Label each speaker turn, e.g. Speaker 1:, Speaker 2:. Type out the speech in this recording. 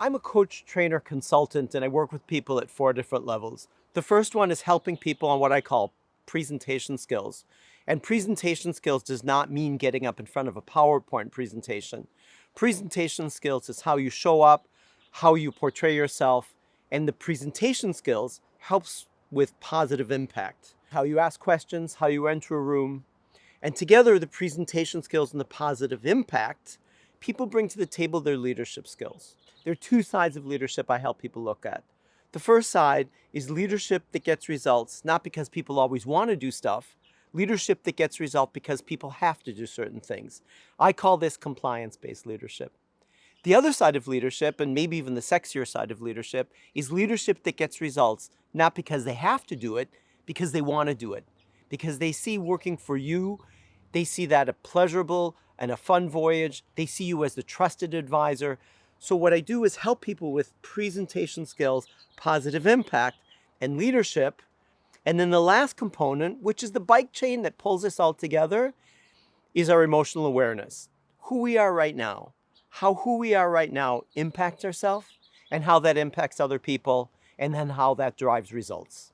Speaker 1: I'm a coach, trainer, consultant, and I work with people at 4 different levels. The first one is helping people on what I call presentation skills. And presentation skills does not mean getting up in front of a PowerPoint presentation. Presentation skills is how you show up, how you portray yourself, and the presentation skills helps with positive impact. How you ask questions, how you enter a room, and together the presentation skills and the positive impact, people bring to the table their leadership skills. There are two sides of leadership I help people look at. The first side is leadership that gets results, not because people always want to do stuff, leadership that gets results because people have to do certain things. I call this compliance-based leadership. The other side of leadership, and maybe even the sexier side of leadership, is leadership that gets results, not because they have to do it, because they want to do it. Because they see working for you, they see that a pleasurable and a fun voyage. They see you as the trusted advisor. So what I do is help people with presentation skills, positive impact, and leadership. And then the last component, which is the bike chain that pulls us all together, is our emotional awareness. Who we are right now, how who we are right now impacts ourselves, and how that impacts other people, and then how that drives results.